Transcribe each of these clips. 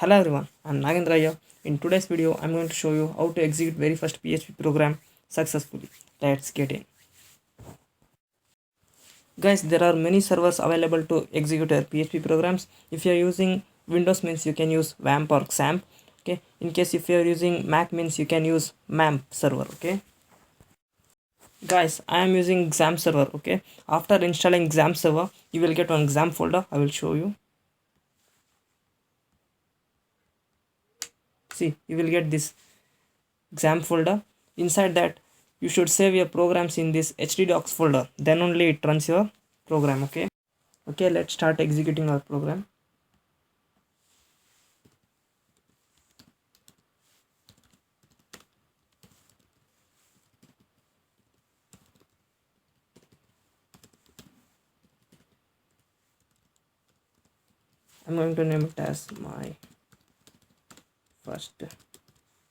Hello everyone, I'm Nagendra here. In today's video, I'm going to show you how to execute very first PHP program successfully. Let's get in. Guys, there are many servers available to execute your PHP programs. If you're using Windows means you can use XAMPP or XAMPP. Okay. In case if you're using Mac means you can use XAMPP server. Okay. Guys, I am using XAMPP server. Okay. After installing XAMPP server, you will get one XAMPP folder. I will show you. See, you will get this XAMPP folder. Inside that you should save your programs in this htdocs folder, then only it runs your program. Okay, let's start executing our program. I'm going to name it as my first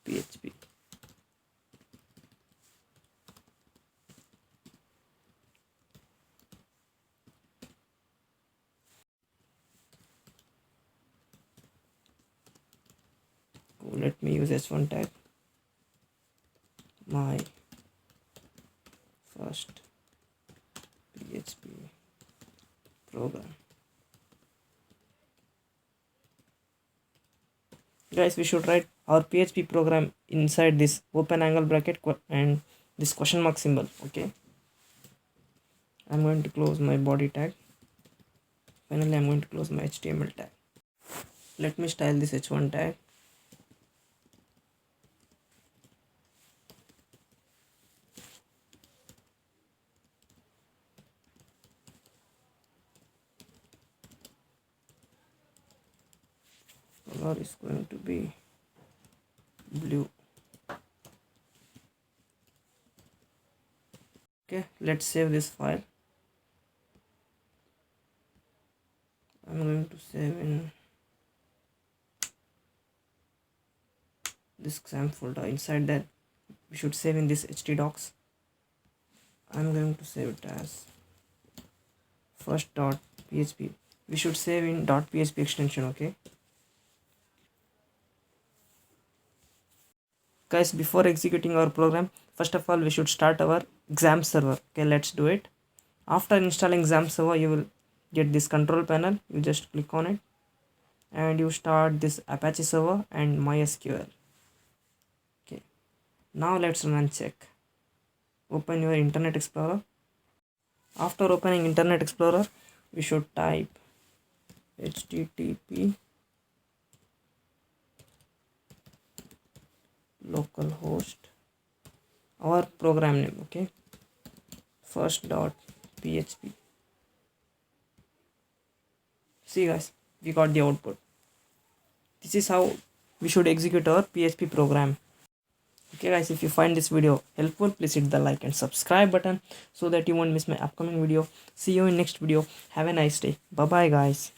PHP. Let me use h1 tag. My first PHP program. Guys, we should write our PHP program inside this open angle bracket and this question mark symbol. Okay, I'm going to close my body tag. Finally, I'm going to close my HTML tag. Let me style this h1 tag. Color is going to be blue. Okay, let's save this file. I'm going to save in this XAMPP folder. Inside that we should save in this htdocs. I'm going to save it as first.php. We should save in .php extension. Okay guys, before executing our program, first of all we should start our XAMPP server. Okay, let's do it. After installing XAMPP server, you will get this control panel. You just click on it and you start this Apache server and MySQL. Okay, now let's run and check. Open your Internet Explorer. After opening Internet Explorer, we should type http localhost our program name. Okay, first.php. See guys, we got the output. This is how we should execute our PHP program. Okay guys, if you find this video helpful, please hit the like and subscribe button so that you won't miss my upcoming video. See you in next video. Have a nice day. Bye bye guys.